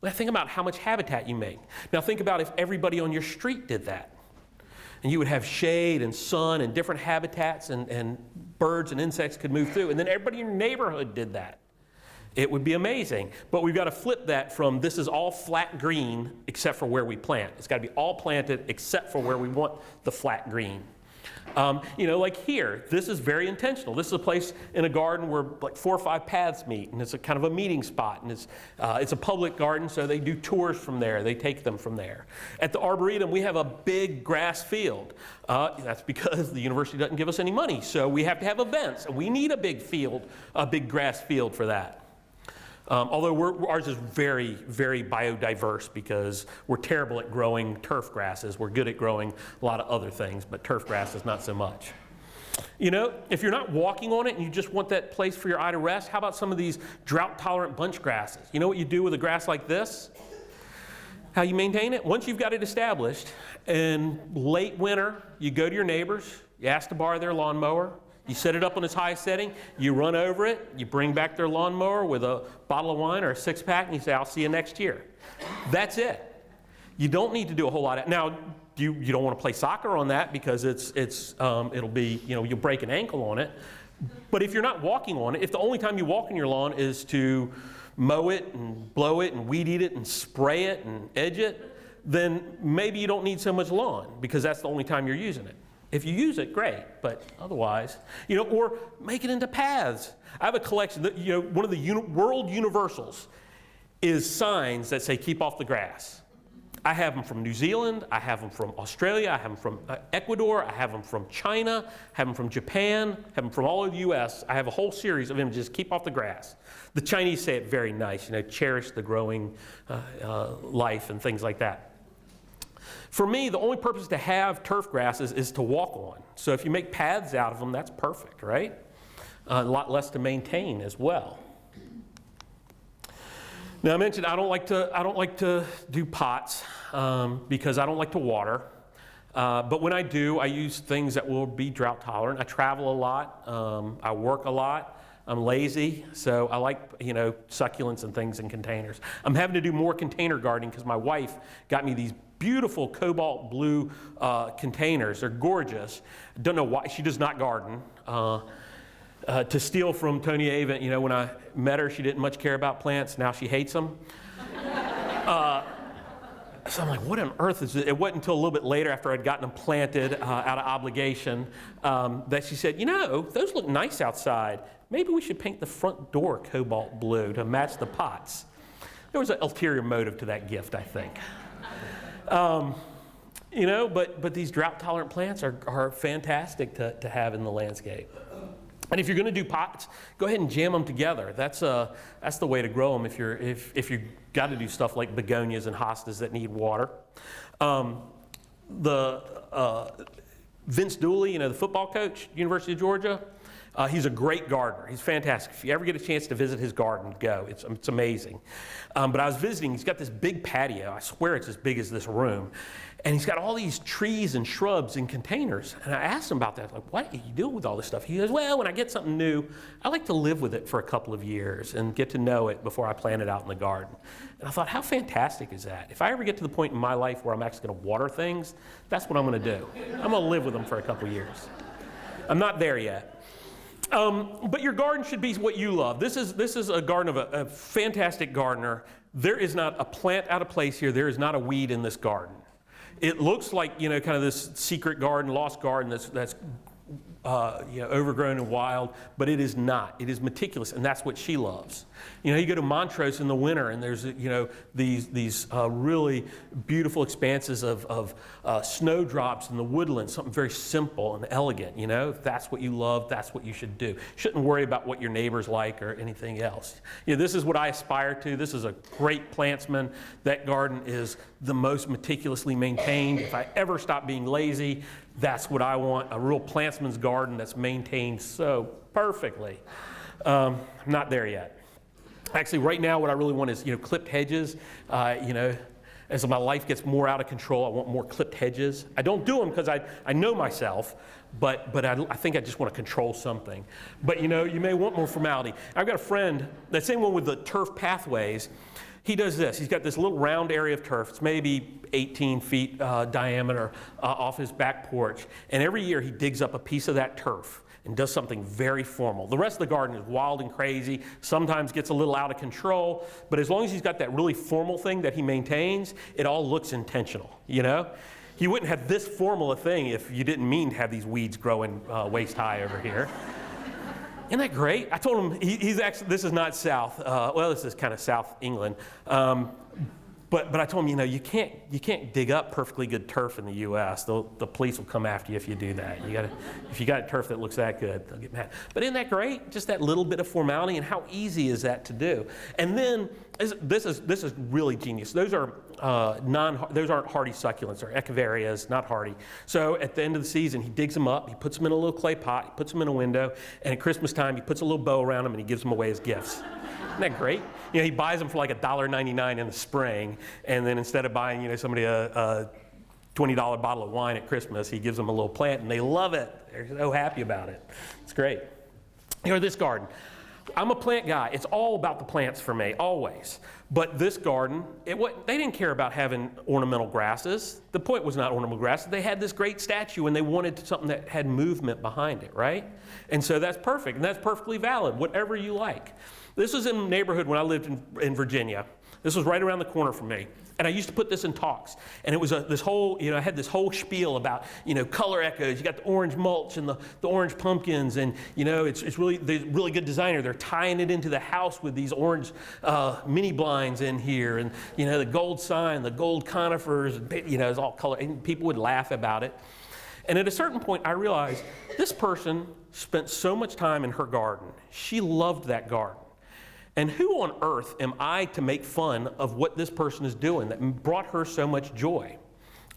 Now think about how much habitat you make. Now think about if everybody on your street did that. And you would have shade and sun and different habitats and birds and insects could move through. And then everybody in your neighborhood did that. It would be amazing. But we've got to flip that from this is all flat green except for where we plant. It's got to be all planted except for where we want the flat green. Like here, this is very intentional. This is a place in a garden where like 4 or 5 paths meet, and it's a kind of a meeting spot, and it's a public garden, so they do tours from there. They take them from there. At the Arboretum, we have a big grass field. That's because the university doesn't give us any money, so we have to have events, and we need a big field, a big grass field for that. Although ours is very, very biodiverse because we're terrible at growing turf grasses. We're good at growing a lot of other things, but turf grasses not so much. If you're not walking on it and you just want that place for your eye to rest, how about some of these drought-tolerant bunch grasses? You know what you do with a grass like this? How you maintain it? Once you've got it established, in late winter, you go to your neighbors, you ask to borrow their lawnmower, you set it up on its highest setting, you run over it, you bring back their lawnmower with a bottle of wine or a 6-pack, and you say, I'll see you next year. That's it. You don't need to do a whole lot. Now, you don't want to play soccer on that because it'll be, you'll break an ankle on it. But if you're not walking on it, if the only time you walk on your lawn is to mow it and blow it and weed eat it and spray it and edge it, then maybe you don't need so much lawn because that's the only time you're using it. If you use it, great, but otherwise, or make it into paths. I have a collection that, one of the world universals is signs that say keep off the grass. I have them from New Zealand, I have them from Australia, I have them from Ecuador, I have them from China, I have them from Japan, I have them from all over the US. I have a whole series of images, keep off the grass. The Chinese say it very nice, cherish the growing life and things like that. For me, the only purpose to have turf grasses is to walk on. So if you make paths out of them, that's perfect, right? A lot less to maintain as well. Now I mentioned I don't like to do pots because I don't like to water. But when I do, I use things that will be drought tolerant. I travel a lot. I work a lot. I'm lazy, so I like, succulents and things in containers. I'm having to do more container gardening because my wife got me these beautiful cobalt blue containers. They're gorgeous. Don't know why. She does not garden. To steal from Tony Avent, when I met her, she didn't much care about plants. Now she hates them. So I'm like, what on earth is it? It wasn't until a little bit later after I'd gotten them planted out of obligation that she said, those look nice outside. Maybe we should paint the front door cobalt blue to match the pots. There was an ulterior motive to that gift, I think. But these drought-tolerant plants are fantastic to have in the landscape. And if you're going to do pots, go ahead and jam them together. That's the way to grow them if you've got to do stuff like begonias and hostas that need water. Vince Dooley, the football coach, University of Georgia, he's a great gardener. He's fantastic. If you ever get a chance to visit his garden, go. It's amazing. But I was visiting. He's got this big patio. I swear it's as big as this room. And he's got all these trees and shrubs in containers. And I asked him about that. Like, what are you doing with all this stuff? He goes, well, when I get something new, I like to live with it for a couple of years and get to know it before I plant it out in the garden. And I thought, how fantastic is that? If I ever get to the point in my life where I'm actually going to water things, that's what I'm going to do. I'm going to live with them for a couple of years. I'm not there yet. But your garden should be what you love. This is a garden of a fantastic gardener. There is not a plant out of place here. There is not a weed in this garden. It looks like, kind of this secret garden, lost garden that's overgrown and wild, but it is not. It is meticulous, and that's what she loves. You go to Montrose in the winter, and there's these really beautiful expanses of snowdrops in the woodland, something very simple and elegant. If that's what you love, that's what you should do. Shouldn't worry about what your neighbors like or anything else. This is what I aspire to. This is a great plantsman. That garden is the most meticulously maintained. If I ever stop being lazy, that's what I want, a real plantsman's garden that's maintained so perfectly. Not there yet. Actually, right now what I really want is, clipped hedges. As my life gets more out of control, I want more clipped hedges. I don't do them because I know myself, but I think I just want to control something. But, you may want more formality. I've got a friend, that same one with the turf pathways. He does this. He's got this little round area of turf. It's maybe 18 feet diameter off his back porch. And every year he digs up a piece of that turf and does something very formal. The rest of the garden is wild and crazy, sometimes gets a little out of control, but as long as he's got that really formal thing that he maintains, it all looks intentional, You wouldn't have this formal a thing if you didn't mean to have these weeds growing waist high over here. Isn't that great? I told him, he's actually, this is not South, this is kind of South England. But I told him, you can't dig up perfectly good turf in the U.S. The police will come after you if you do that. If you got turf that looks that good, they'll get mad. But isn't that great? Just that little bit of formality, and how easy is that to do? And then this is really genius. Those are those aren't hardy succulents. They're echiverias, not hardy. So at the end of the season, he digs them up. He puts them in a little clay pot. He puts them in a window. And at Christmas time, he puts a little bow around them and he gives them away as gifts. Isn't that great? He buys them for like $1.99 in the spring, and then instead of buying, somebody a $20 bottle of wine at Christmas, he gives them a little plant, and they love it. They're so happy about it. It's great. This garden. I'm a plant guy. It's all about the plants for me, always. But this garden, they didn't care about having ornamental grasses. The point was not ornamental grasses. They had this great statue, and they wanted something that had movement behind it, right? And so that's perfect, and that's perfectly valid, whatever you like. This was in a neighborhood when I lived in Virginia. This was right around the corner from me. And I used to put this in talks. And it was this whole, I had this whole spiel about, color echoes. You got the orange mulch and the orange pumpkins. And, it's really, they're really good designer. They're tying it into the house with these orange mini blinds in here. And, the gold sign, the gold conifers, it's all color. And people would laugh about it. And at a certain point, I realized this person spent so much time in her garden. She loved that garden. And who on earth am I to make fun of what this person is doing that brought her so much joy?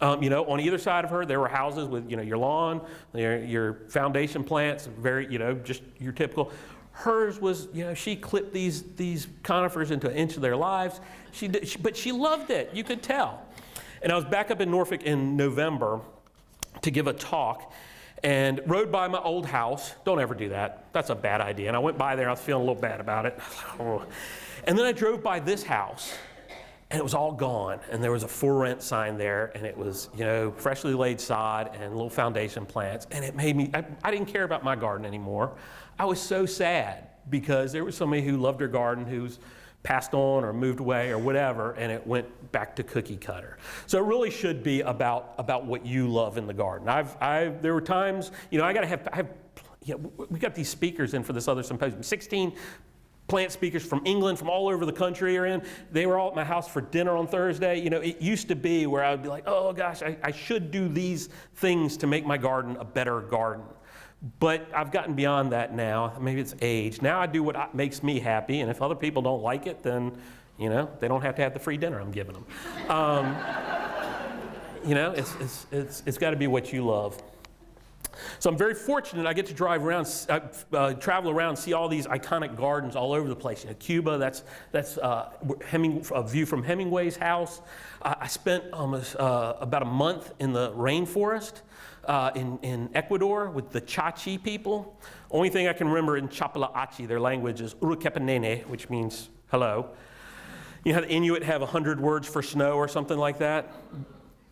On either side of her, there were houses with, your lawn, your foundation plants, very, just your typical. Hers was, she clipped these conifers into an inch of their lives. But she loved it, you could tell. And I was back up in Norfolk in November to give a talk, and rode by my old house. Don't ever do that. That's a bad idea. And I went by there, I was feeling a little bad about it. And then I drove by this house, and it was all gone. And there was a for rent sign there, and it was, freshly laid sod and little foundation plants. And it made me, I didn't care about my garden anymore. I was so sad because there was somebody who loved her garden who's passed on or moved away or whatever, and it went back to cookie cutter. So it really should be about what you love in the garden. There were times, we got these speakers in for this other symposium. 16 plant speakers from England, from all over the country are in. They were all at my house for dinner on Thursday. It used to be where I would be like, oh gosh, I should do these things to make my garden a better garden. But I've gotten beyond that now. Maybe it's age. Now I do what makes me happy, and if other people don't like it, then, they don't have to have the free dinner I'm giving them. It's got to be what you love. So I'm very fortunate. I get to drive around, travel around, see all these iconic gardens all over the place. Cuba, that's a view from Hemingway's house. I spent almost about a month in the rainforest. In Ecuador with the Chachi people. Only thing I can remember in Chapalaachi, their language is Urukepanene, which means hello. You know how the Inuit have 100 words for snow or something like that?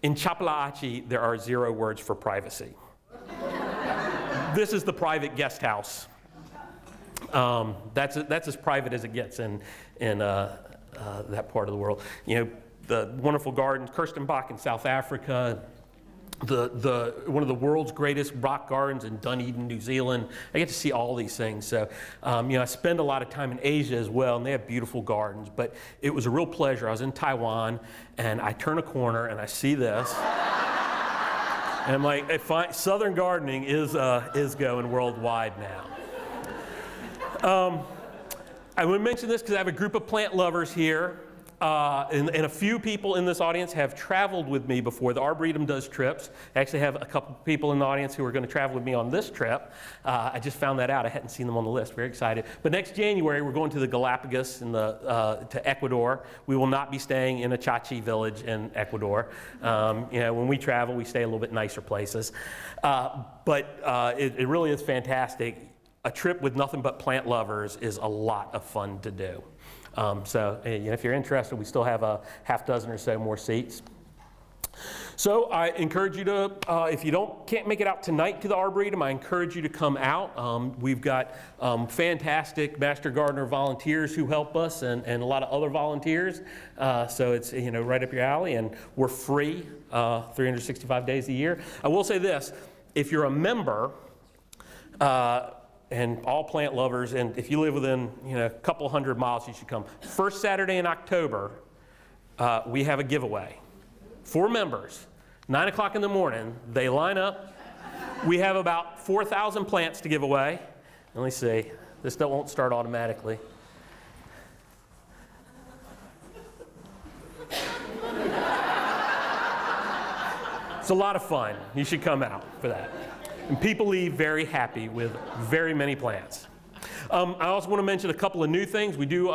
In Chapalaachi, there are 0 words for privacy. This is the private guest house. That's as private as it gets in that part of the world. The wonderful gardens, Kirstenbach in South Africa, one of the world's greatest rock gardens in Dunedin, New Zealand. I get to see all these things. So, I spend a lot of time in Asia as well, and they have beautiful gardens. But it was a real pleasure. I was in Taiwan, and I turn a corner, and I see this. And I'm like, Southern gardening is going worldwide now. I want to mention this because I have a group of plant lovers here. And a few people in this audience have traveled with me before. The Arboretum does trips. I actually have a couple people in the audience who are going to travel with me on this trip. I just found that out. I hadn't seen them on the list. Very excited. But next January, we're going to the Galapagos to Ecuador. We will not be staying in a Chachi village in Ecuador. When we travel, we stay a little bit nicer places. But it really is fantastic. A trip with nothing but plant lovers is a lot of fun to do. So if you're interested, we still have a half dozen or so more seats. So I encourage you to, if you can't make it out tonight to the Arboretum, I encourage you to come out. We've got fantastic Master Gardener volunteers who help us, and a lot of other volunteers. So it's right up your alley, and we're free 365 days a year. I will say this: if you're a member. And all plant lovers, and if you live within a couple hundred miles, you should come. First Saturday in October, we have a giveaway for members. 9 o'clock in the morning, they line up. We have about 4,000 plants to give away. Let me see. This won't start automatically. It's a lot of fun. You should come out for that. And people leave very happy with very many plants. I also want to mention a couple of new things. We do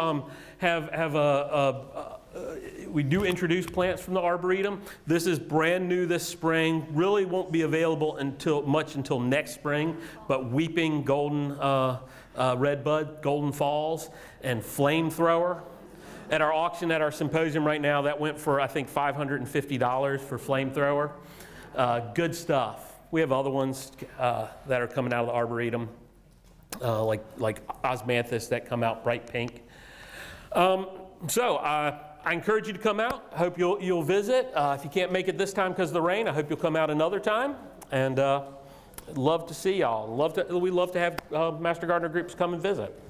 we do introduce plants from the Arboretum. This is brand new this spring. Really won't be available until next spring. But weeping golden redbud, golden falls, and flamethrower. At our auction at our symposium right now, that went for I think $550 for flamethrower. Good stuff. We have other ones that are coming out of the Arboretum, like osmanthus that come out bright pink. So I encourage you to come out. I hope you'll visit. If you can't make it this time because of the rain, I hope you'll come out another time. And love to see y'all. We love to have Master Gardener groups come and visit.